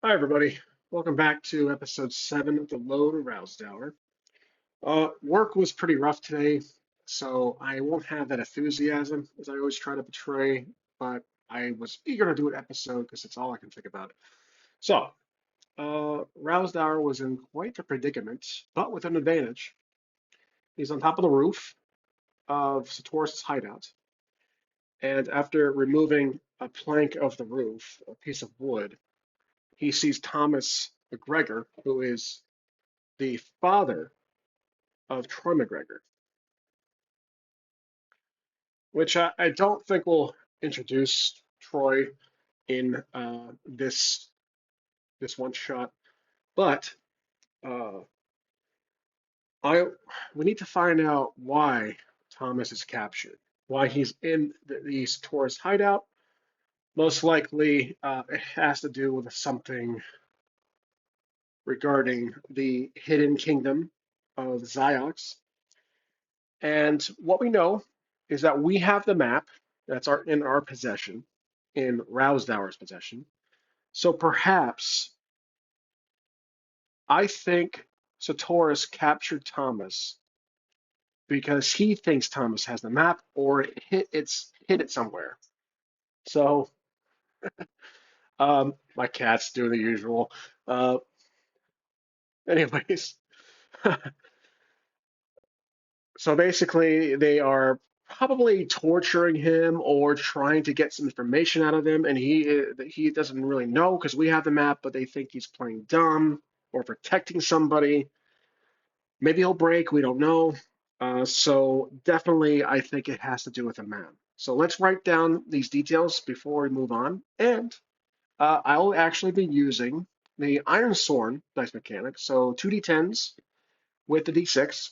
Hi, everybody. Welcome back to episode 7 of the Lone Rowsdower. Work was pretty rough today, so I won't have that enthusiasm as I always try to portray, but I was eager to do an episode because it's all I can think about. So, Rowsdower was in quite a predicament, but with an advantage. He's on top of the roof of Satoris' hideout, and after removing a plank of the roof, a piece of wood, he sees Thomas McGregor, who is the father of Troy McGregor, which I don't think will introduce Troy in this one shot. But uh, I we need to find out why Thomas is captured, why he's in the East Taurus hideout. Most likely, it has to do with something regarding the hidden kingdom of Ziox. And what we know is that we have the map that's in our possession, in Rousdower's possession. So perhaps I think Satoris captured Thomas because he thinks Thomas has the map or it's hid it somewhere. So my cat's doing the usual. Uh, anyways, so basically they are probably torturing him or trying to get some information out of him, and he doesn't really know because we have the map, but they think he's playing dumb or protecting somebody. Maybe he'll break, we don't know. So definitely, I think it has to do with a map. So let's write down these details before we move on. And I'll actually be using the Ironsworn dice mechanic. So 2d10s with the d6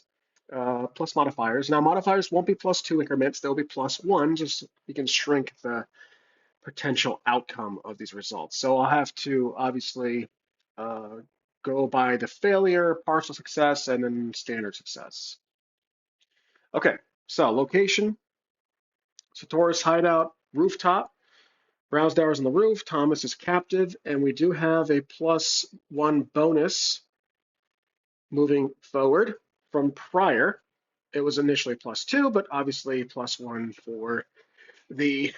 plus modifiers. Now modifiers won't be +2 increments; they'll be +1. Just you can shrink the potential outcome of these results. So I'll have to obviously uh, go by the failure, partial success, and then standard success. Okay, so location, Satoris hideout, rooftop. Browsdower's on the roof, Thomas is captive, and we do have a +1 bonus moving forward from prior. It was initially +2, but obviously +1 for the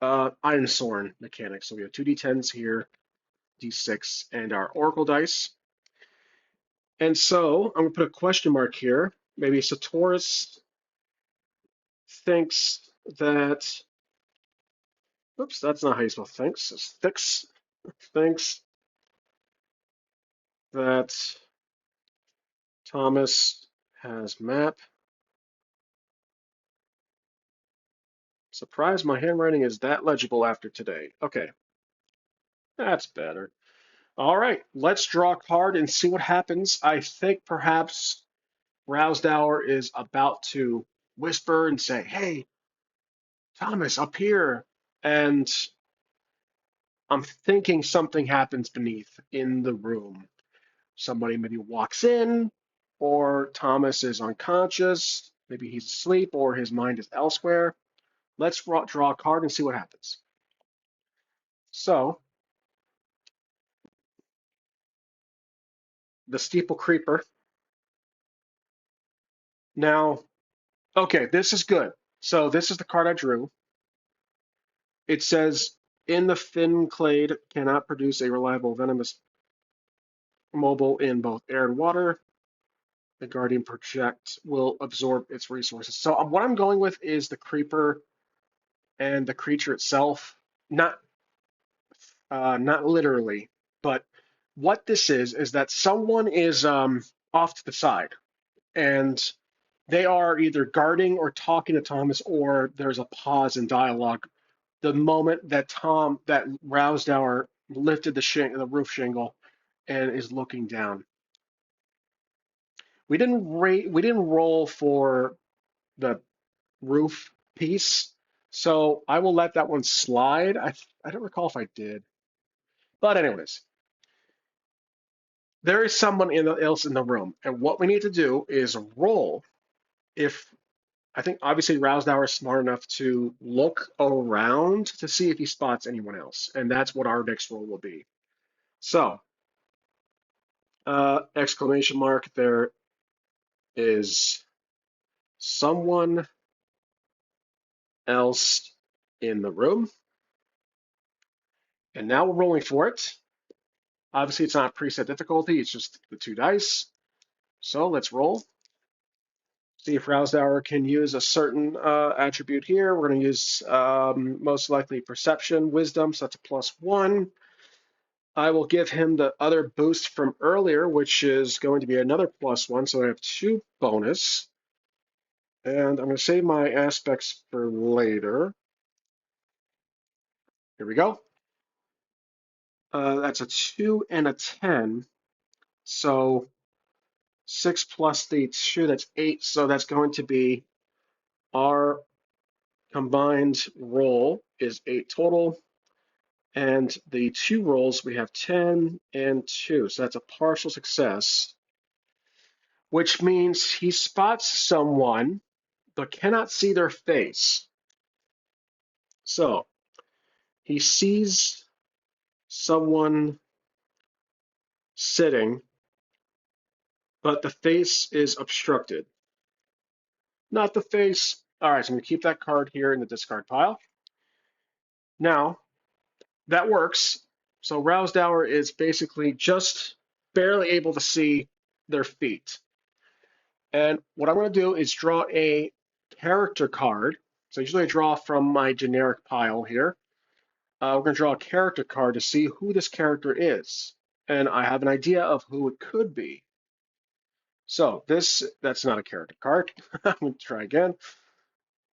Ironsworn mechanic. So we have 2d10s here, d6, and our Oracle dice. And so I'm going to put a question mark here. Maybe Satoris thinks that, oops, that's not how you spell thinks. It's thinks that Thomas has map. Surprised my handwriting is that legible after today. Okay, that's better. All right, let's draw a card and see what happens. I think perhaps Rousdower is about to whisper and say, "Hey, Thomas, up here." And I'm thinking something happens beneath in the room. Somebody maybe walks in, or Thomas is unconscious. Maybe he's asleep, or his mind is elsewhere. Let's draw a card and see what happens. So, the Steeple Creeper. Now, okay, this is good. So, this is the card I drew. It says, in the fin clade cannot produce a reliable venomous mobile in both air and water. The Guardian Project will absorb its resources. So, what I'm going with is the Creeper and the creature itself. Not not literally, but what this is that someone is off to the side and they are either guarding or talking to Thomas, or there's a pause in dialogue. The moment that that Rousdower lifted the roof shingle and is looking down. We didn't roll for the roof piece, so I will let that one slide. I don't recall if I did, but anyways, there is someone else in the room, and what we need to do is roll. If I think obviously Rousdower is smart enough to look around to see if he spots anyone else, and that's what our next roll will be. So, exclamation mark, there is someone else in the room. And now we're rolling for it. Obviously, it's not preset difficulty, it's just the two dice. So let's roll. See if Rowsdower can use a certain attribute here. We're going to use most likely perception, wisdom, so that's a +1. I will give him the other boost from earlier, which is going to be another +1, so I have 2 bonus. And I'm going to save my aspects for later. Here we go. That's a 2 and a 10. So 6 plus the 2, that's 8. So that's going to be our combined roll is 8 total. And the 2 rolls, we have 10 and 2. So that's a partial success, which means he spots someone but cannot see their face. So he sees someone sitting, but the face is obstructed. Not the face. All right, so I'm going to keep that card here in the discard pile. Now, that works. So Rowsdower is basically just barely able to see their feet. And what I'm going to do is draw a character card. So usually I draw from my generic pile here. We're going to draw a character card to see who this character is. And I have an idea of who it could be. So that's not a character card. I'm going to try again.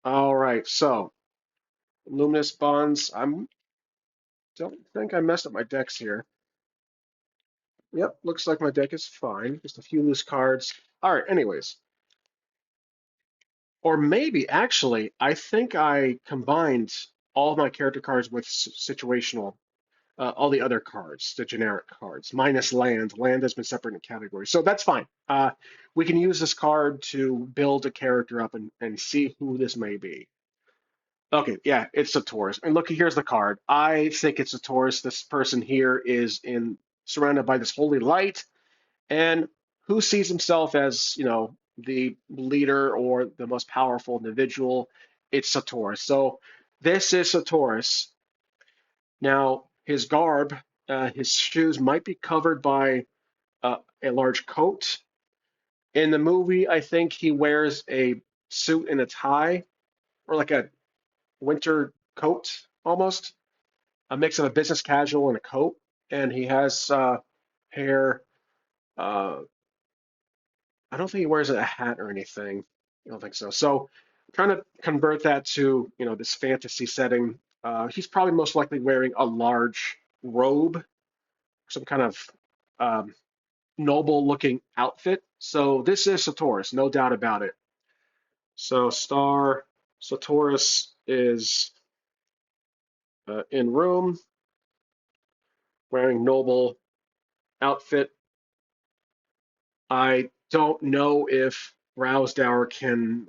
All right, so Luminous Bonds. I don't think I messed up my decks here. Yep, looks like my deck is fine. Just a few loose cards. All right, anyways. Or maybe, actually, I think I combined all of my character cards with situational, all the other cards, the generic cards, minus land. Land has been separate in categories. So that's fine. We can use this card to build a character up and see who this may be. Okay, yeah, it's a Taurus. And look, here's the card. I think it's a Taurus. This person here is surrounded by this holy light, and who sees himself as, the leader or the most powerful individual? It's a Taurus. So this is a Taurus. Now, his garb, his shoes might be covered by a large coat. In the movie, I think he wears a suit and a tie, or like a winter coat almost, a mix of a business casual and a coat. And he has hair. Uh, I don't think he wears a hat or anything. I don't think so. So trying to convert that to, this fantasy setting. He's probably most likely wearing a large robe, some kind of um, noble looking outfit. So this is Satorus, no doubt about it. So star Satorus is in room, wearing noble outfit. I don't know if Rowsdower can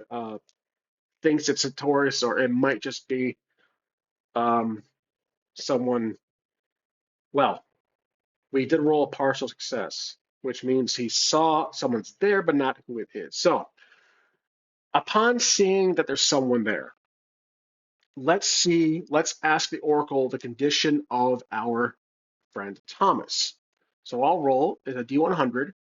thinks it's a Taurus, or it might just be um, someone. Well, we did roll a partial success, which means he saw someone's there, but not who it is. So, upon seeing that there's someone there, let's ask the Oracle the condition of our friend Thomas. So I'll roll a D100.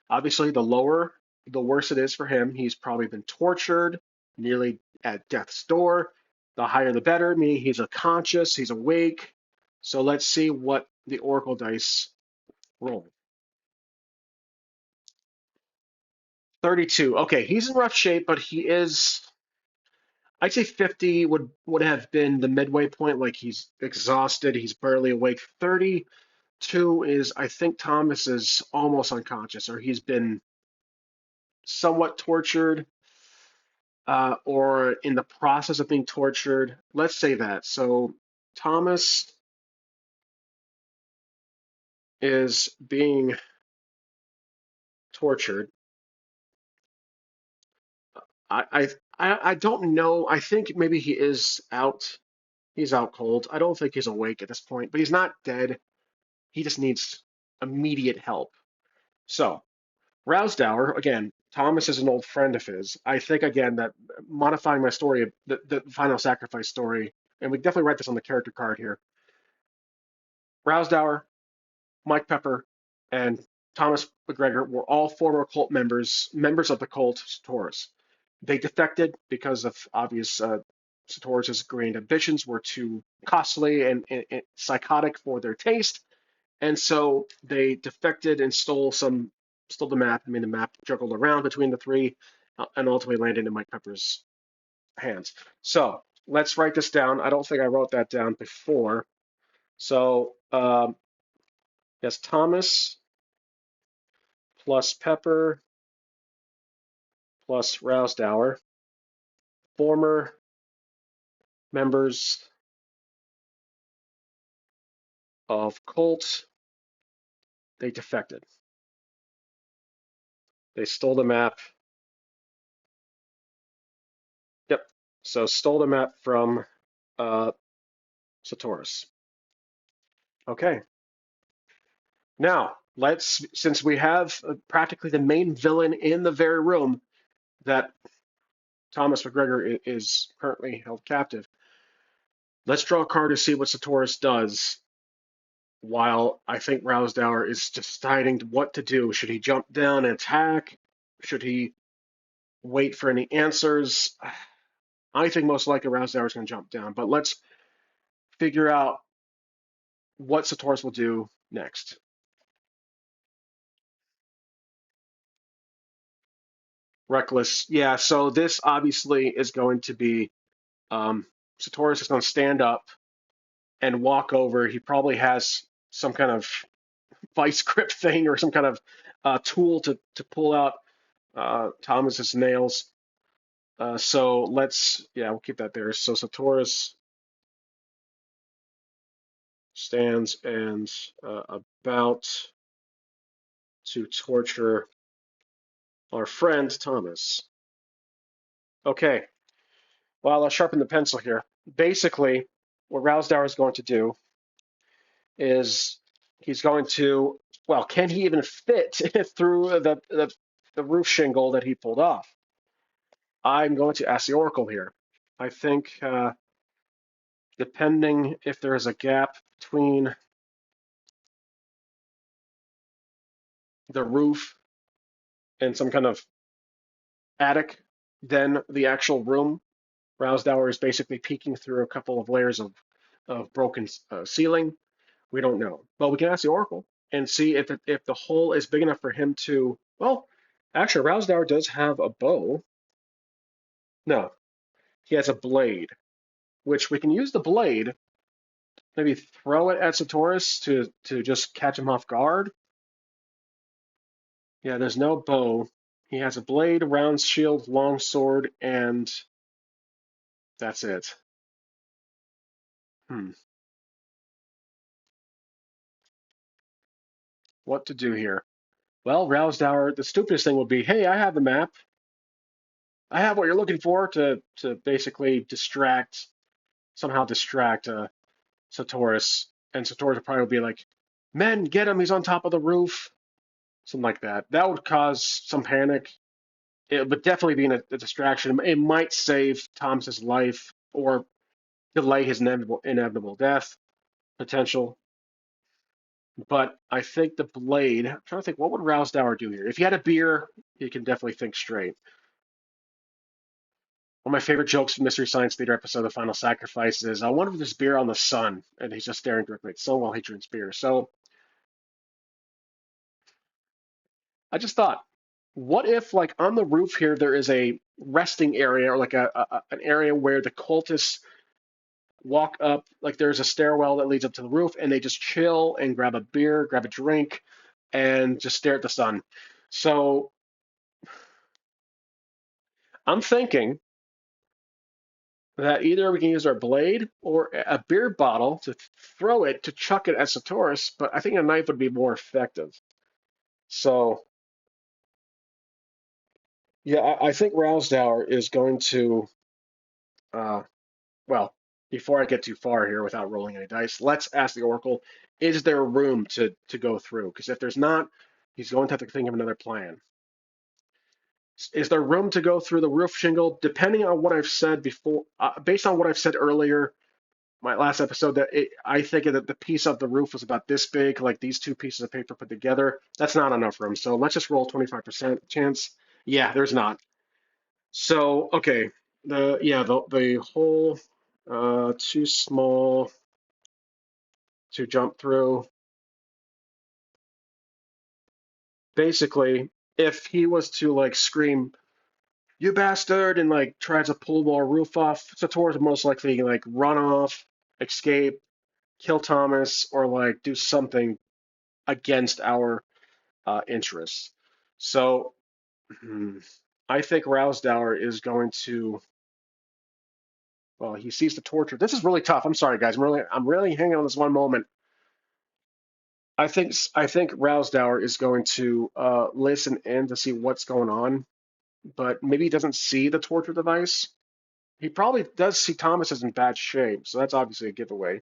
Obviously, the lower, the worse it is for him. He's probably been tortured, nearly at death's door. The higher, the better. Meaning he's unconscious, he's awake. So let's see what the Oracle dice roll. 32. Okay, he's in rough shape, but he is. I'd say 50 would have been the midway point. Like he's exhausted, he's barely awake. 32 is, I think Thomas is almost unconscious, or he's been somewhat tortured, or in the process of being tortured. Let's say that. So Thomas is being tortured. I don't know. I think maybe he is out. He's out cold. I don't think he's awake at this point, but he's not dead. He just needs immediate help. So Rowsdower, again, Thomas is an old friend of his. I think again that modifying my story, the final sacrifice story, and we definitely write this on the character card here. Rowsdower, Mike Pepper, and Thomas McGregor were all former cult members of the cult Taurus. They defected because of obvious Sator's grand ambitions were too costly and psychotic for their taste, and so they defected and stole the map. I mean, the map juggled around between the three, and ultimately landed in Mike Pepper's hands. So let's write this down. I don't think I wrote that down before. So yes, Thomas plus Pepper plus Rowsdower, former members of Colt. They defected. They stole the map. Yep. So stole the map from uh, Satorus. Okay. Now let's, since we have practically the main villain in the very room that Thomas McGregor is currently held captive, let's draw a card to see what Satorus does. While I think Rowsdower is deciding what to do. Should he jump down and attack? Should he wait for any answers? I think most likely Rowsdower is going to jump down, but let's figure out what Satorus will do next. Reckless, yeah. So this obviously is going to be Satorus is going to stand up and walk over. He probably has some kind of vice grip thing or some kind of tool to pull out Thomas's nails. So let's, yeah, we'll keep that there. So Satorus stands and about to torture our friend Thomas. Okay, well, I'll sharpen the pencil here. Basically, what Rowsdower is going to do is he's going to, well, can he even fit through the roof shingle that he pulled off? I'm going to ask the Oracle here. I think depending if there is a gap between the roof and some kind of attic than the actual room, Rowsdower is basically peeking through a couple of layers of broken ceiling. We don't know, but we can ask the Oracle and see if the hole is big enough for him to. Well, actually, Rowsdower does have a bow. No, he has a blade, which we can use the blade. Maybe throw it at Satorus to just catch him off guard. Yeah, there's no bow. He has a blade, a round shield, long sword, and that's it. Hmm. What to do here? Well, Rowsdower, the stupidest thing would be, hey, I have the map. I have what you're looking for to basically somehow distract Satorus. And Satorus would probably be like, men, get him, he's on top of the roof. Something like that. That would cause some panic. It would definitely be a distraction. It might save Thomas's life or delay his inevitable death potential. But I think the blade, I'm trying to think, what would Rowsdower do here? If he had a beer, he can definitely think straight. One of my favorite jokes from Mystery Science Theater episode, The Final Sacrifice, is I wonder if there's beer on the sun, and he's just staring directly at the sun while he drinks beer. So I just thought, what if, like, on the roof here, there is a resting area or like an area where the cultists walk up, like there's a stairwell that leads up to the roof, and they just chill and grab a beer, grab a drink, and just stare at the sun. So I'm thinking that either we can use our blade or a beer bottle to throw it to chuck it at Satorus, but I think a knife would be more effective. So yeah, I think Rowsdower is going to, uh, well, before I get too far here without rolling any dice, let's ask the Oracle, is there room to go through? Because if there's not, he's going to have to think of another plan. Is there room to go through the roof shingle? Depending on what I've said before, based on what I've said earlier, my last episode, I think that the piece of the roof was about this big, like these two pieces of paper put together. That's not enough room. So let's just roll 25% chance. Yeah, there's not. So okay, the hole too small to jump through. Basically, if he was to like scream, "You bastard!" and like tries to pull our roof off, Satoru's most likely like run off, escape, kill Thomas, or like do something against our interests. So I think Rousdower is going to. Well, he sees the torture. This is really tough. I'm sorry, guys. I'm really hanging on this one moment. I think Rousdower is going to listen in to see what's going on, but maybe he doesn't see the torture device. He probably does see Thomas is in bad shape, so that's obviously a giveaway.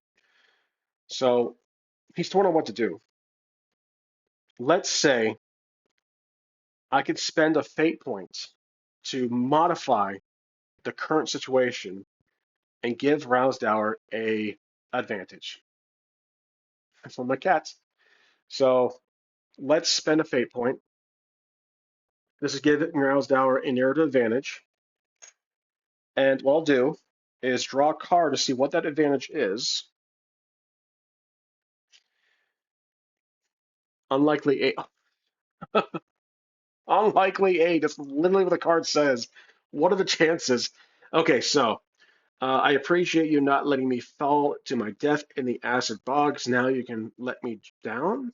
So he's torn on what to do. Let's say I could spend a fate point to modify the current situation and give Rousdower a advantage. That's one of my cats. So let's spend a fate point. This is giving Rousdower a narrative advantage. And what I'll do is draw a card to see what that advantage is. Unlikely eight. Unlikely eight. That's literally what the card says. What are the chances? Okay, so I appreciate you not letting me fall to my death in the acid bogs. Now you can let me down.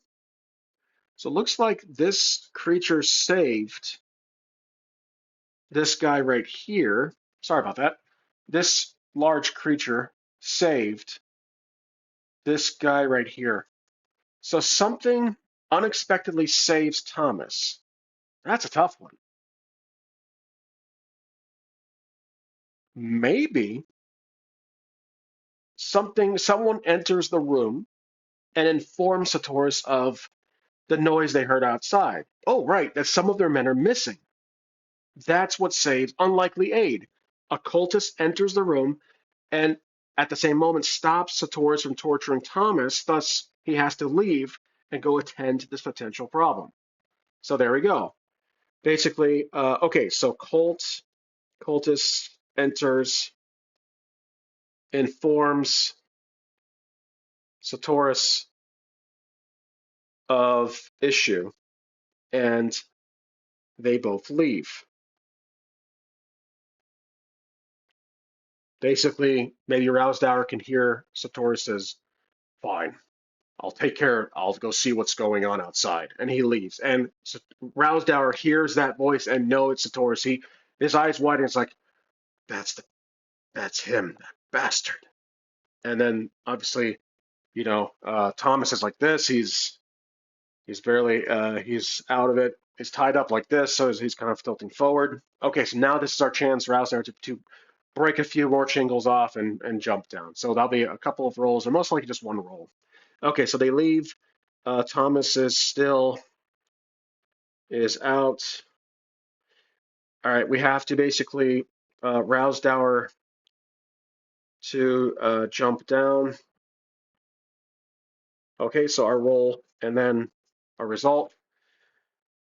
So it looks like this creature saved this guy right here. Sorry about that. This large creature saved this guy right here. So something unexpectedly saves Thomas. That's a tough one. Maybe someone enters the room and informs Satoris of the noise they heard outside. Oh, right, that some of their men are missing. That's what saves unlikely aid. A cultist enters the room and at the same moment stops Satoris from torturing Thomas, thus he has to leave and go attend to this potential problem. So there we go. Basically, okay, so cultist enters, informs Satoris of issue, and they both leave. Basically, maybe Rousdower can hear Satoris says, "Fine, I'll take care. I'll go see what's going on outside," and he leaves. And Rousdower hears that voice and knows it's Satoris. His eyes widen. It's like, that's him, that bastard. And then obviously, Thomas is like this. He's barely he's out of it. He's tied up like this, so he's kind of tilting forward. Okay, so now this is our chance, Rousdower, to break a few more shingles off and jump down. So that'll be a couple of rolls, or most likely just one roll. Okay, so they leave. Thomas is out. All right, we have to basically Rousdower to jump down. Okay, so our roll and then our result.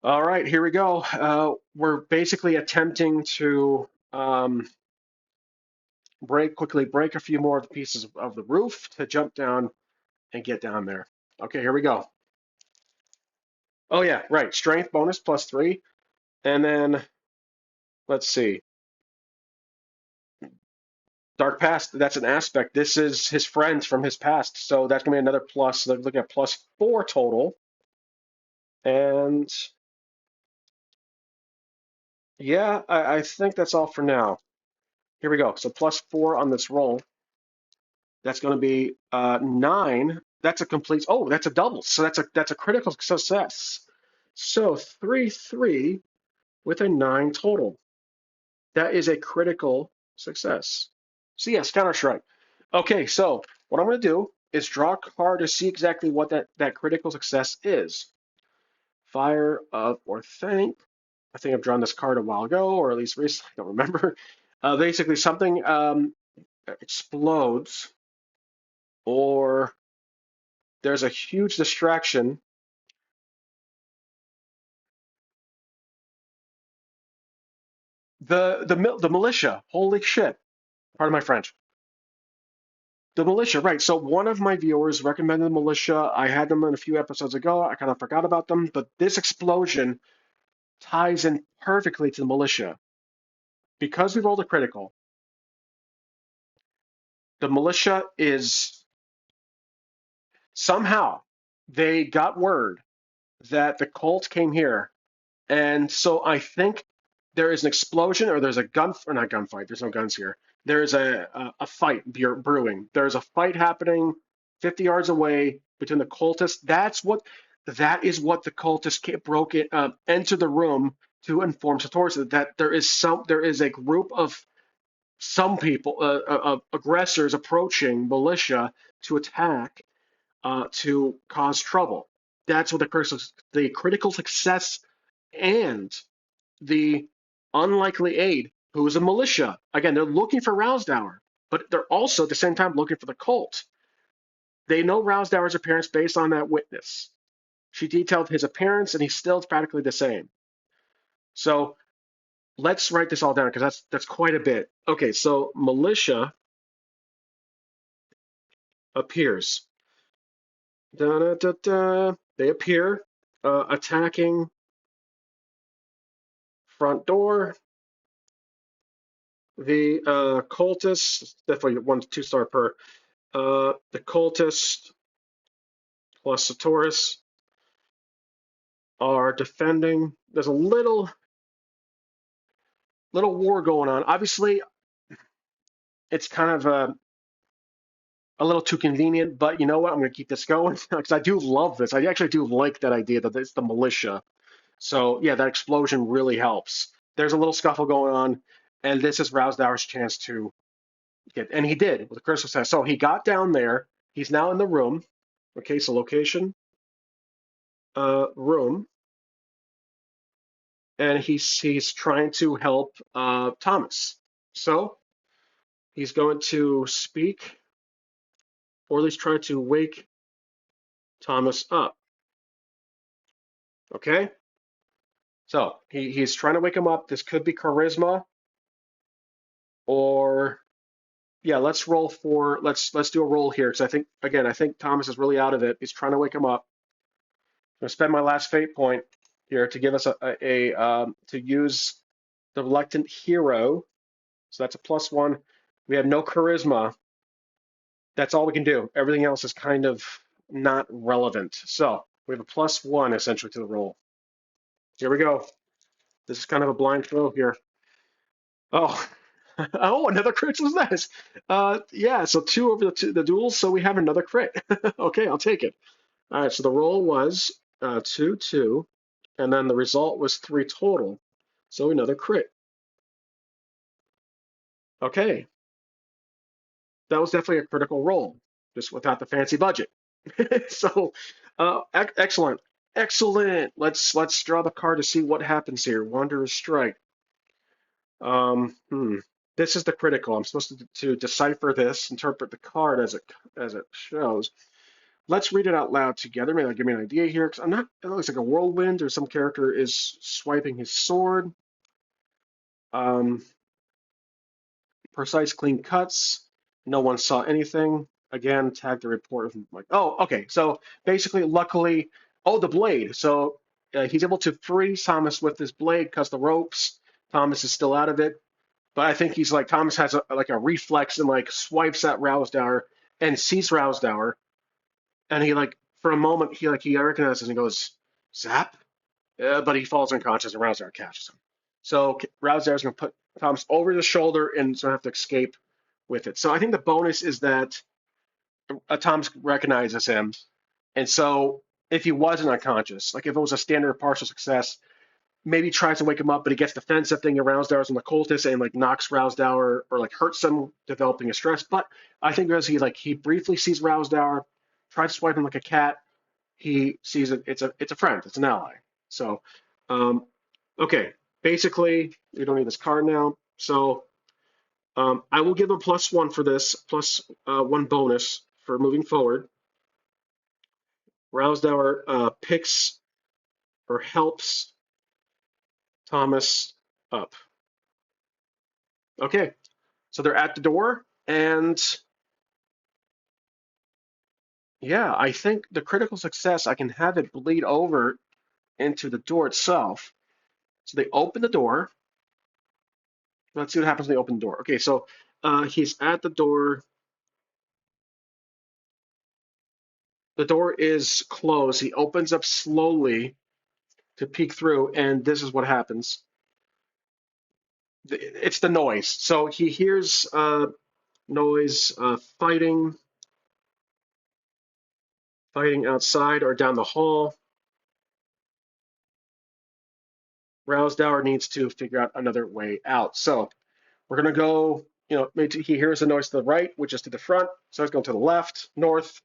All right, here we go. We're basically attempting to quickly break a few more of the pieces of the roof to jump down and get down there. Okay, here we go. Oh yeah, right. Strength bonus +3, and then let's see. Dark past. That's an aspect. This is his friends from his past, so that's gonna be another plus. So looking at +4 total, and yeah, I think that's all for now. Here we go. So +4 on this roll. That's going to be 9. That's a complete. Oh, that's a double. So that's a critical success. So 3-3 with a 9 total. That is a critical success. So yes, Counter Strike. Okay, so what I'm going to do is draw a card to see exactly what that critical success is. Fire of or thank. I think I've drawn this card a while ago, or at least recently. I don't remember. Basically, something explodes, or there's a huge distraction. The militia. Holy shit! Pardon my French. The militia, right? So one of my viewers recommended the militia. I had them in a few episodes ago. I kind of forgot about them, but this explosion ties in perfectly to the militia because we rolled a critical. The militia is somehow they got word that the cult came here, and so I think there is an explosion or there's a gun or not gunfight. There's no guns here. There is a fight brewing. There's a fight happening 50 yards away between the cultists. That is what the cultists broke it entered the room to inform Satori that there is a group of some people aggressors approaching militia to attack to cause trouble. That's what the critical success and the unlikely aid, who is a militia. Again, they're looking for Rowsdower, but they're also at the same time looking for the cult. They know Rowsdower's appearance based on that witness. She detailed his appearance, and he's still practically the same. So let's write this all down because that's quite a bit. Okay, so militia appears. Da, da, da, da. They appear, attacking front door. The cultists, definitely 1 2 star per. The cultists plus Satoris are defending. There's a little war going on. Obviously, it's kind of a little too convenient, but you know what? I'm going to keep this going because I do love this. I actually do like that idea that it's the militia. So yeah, that explosion really helps. There's a little scuffle going on, and this is Rousdower's chance to get, and he did with a critical success. So he got down there. He's now in the room. Okay, so location, room, and he's trying to help Thomas. So he's going to speak, or at least try to wake Thomas up. Okay, so he's trying to wake him up. This could be charisma, or yeah, let's do a roll here because I think Thomas is really out of it. He's trying to wake him up. I'm gonna spend my last fate point here to give us to use the reluctant hero. So that's a +1. We have no charisma. That's all we can do. Everything else is kind of not relevant. So we have a +1 essentially to the roll. Here we go. This is kind of a blind throw here. Oh, oh, another crit was nice. Yeah, so 2 over the duels, so we have another crit. Okay, I'll take it. All right, so the roll was 2, 2, and then the result was 3 total. So another crit. Okay, that was definitely a critical roll, just without the fancy budget. So, excellent, excellent. Let's draw the card to see what happens here. Wanderer's Strike. Um, hmm. This is the critical. I'm supposed to decipher this, interpret the card as it shows. Let's read it out loud together. Maybe that'll give me an idea here. Because I'm not. It looks like a whirlwind, or some character is swiping his sword. Um, Precise, clean cuts. No one saw anything. Again, tag the report. Like, oh, okay. So basically, luckily, oh, the blade. So he's able to free Thomas with his blade, cuts the ropes. Thomas is still out of it, but I think he's like Thomas has like a reflex and like swipes at Rousdower and sees Rousdower, and he like for a moment he recognizes and he goes zap, but he falls unconscious and Rousdower catches him. So Rousdower's gonna put Thomas over the shoulder and so have to escape with it. So I think the bonus is that Thomas recognizes him, and so if he wasn't unconscious, like if it was a standard partial success, maybe tries to wake him up, but he gets defensive thing around Rousdower's on the cultist and like knocks Rousdower or like hurts him, developing a stress. But I think as he briefly sees Rousdower, tries to swipe him like a cat, he sees it. It's a friend. It's an ally. So, um, okay. Basically, we don't need this card now. So I will give him +1 for this, plus 1 bonus for moving forward. Rousdower picks or helps Thomas up. Okay, so they're at the door, and yeah, I think the critical success, I can have it bleed over into the door itself. So they open the door. Let's see what happens when they open the door. Okay, so he's at the door. The door is closed. He opens up slowly to peek through, and this is what happens. It's the noise. So he hears noise, fighting outside or down the hall. Rousdower needs to figure out another way out. So we're going to go, maybe he hears a noise to the right, which is to the front. So he's going to the left, north,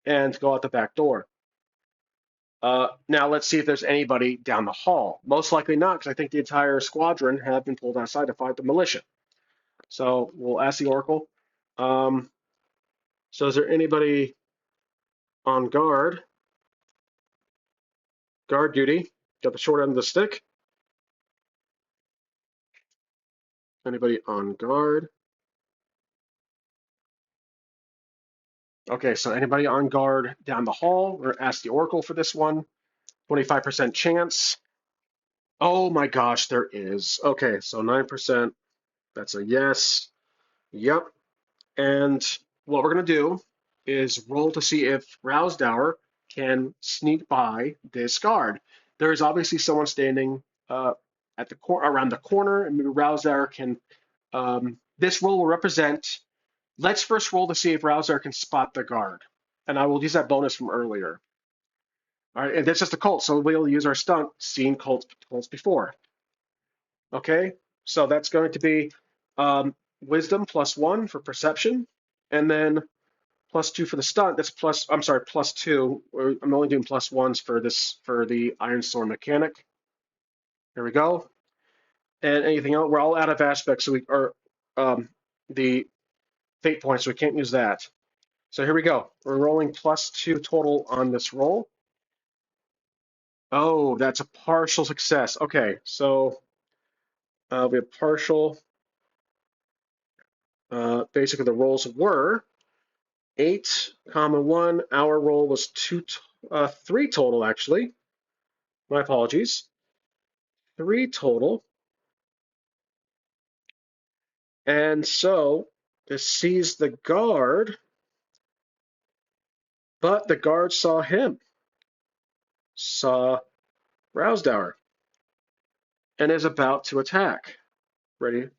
and go out the back door. Now let's see if there's anybody down the hall. Most likely not, because I think the entire squadron have been pulled outside to fight the militia. So we'll ask the Oracle. Um, so is there anybody on guard? Guard duty. Got the short end of the stick. Anybody on guard? Okay, so anybody on guard down the hall? We're gonna ask the Oracle for this one. 25% chance. Oh my gosh, there is. Okay, so 9%. That's a yes. Yep. And what we're going to do is roll to see if Rousdower can sneak by this guard. There is obviously someone standing at the around the corner, and maybe Rousdower can. This roll will represent. Let's first roll to see if Rousdower can spot the guard, and I will use that bonus from earlier. All right, and that's just a cult, so we'll use our stunt, seen cults before. Okay, so that's going to be wisdom +1 for perception, and then +2 for the stunt. That's I'm sorry, +2. I'm only doing +1s for this for the Ironsworn mechanic. There we go. And anything else? We're all out of aspects, so we are the fate points, so we can't use that. So here we go. We're rolling +2 total on this roll. Oh, that's a partial success. Okay, so we have partial. Basically, the rolls were 8, 1. Our roll was 3 total, actually. My apologies. 3 total. And so this sees the guard, but the guard saw him, saw Rousdower, and is about to attack. Ready?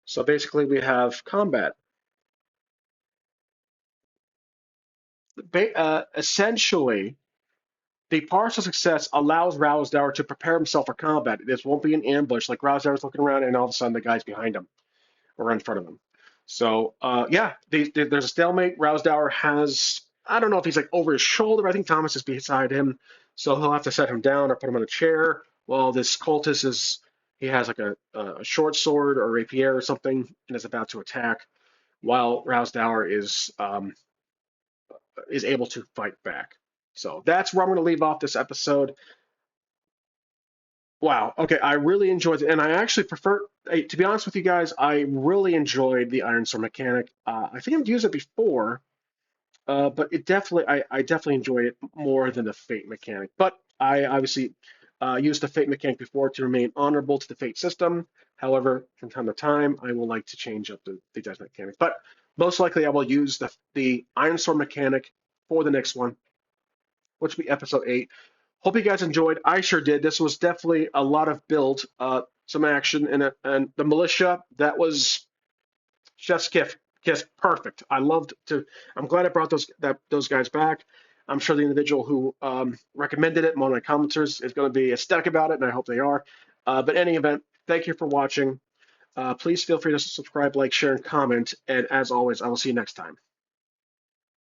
So basically, we have combat. Essentially, the partial success allows Rousdower to prepare himself for combat. This won't be an ambush like Rousdower's looking around and all of a sudden the guy's behind him or in front of him. So yeah, there's a stalemate. Rousdower has, I don't know if he's like over his shoulder. I think Thomas is beside him, so he'll have to set him down or put him in a chair. While this cultist he has like a short sword or rapier or something and is about to attack. While Rousdower is able to fight back. So that's where I'm going to leave off this episode. Wow. Okay. I really enjoyed it. And I actually prefer, to be honest with you guys, I really enjoyed the Ironsworn mechanic. I think I've used it before, but I definitely enjoy it more than the Fate mechanic. But I obviously used the Fate mechanic before to remain honorable to the Fate system. However, from time to time, I will like to change up the death mechanic. But most likely, I will use the Ironsworn mechanic for the next one, which will be episode 8. Hope you guys enjoyed. I sure did. This was definitely a lot of build, some action, and the militia. That was chef's kiss, perfect. I'm glad I brought those guys back. I'm sure the individual who recommended it, one of my commenters, is going to be ecstatic about it, and I hope they are. But in any event, thank you for watching. Please feel free to subscribe, like, share, and comment. And as always, I will see you next time.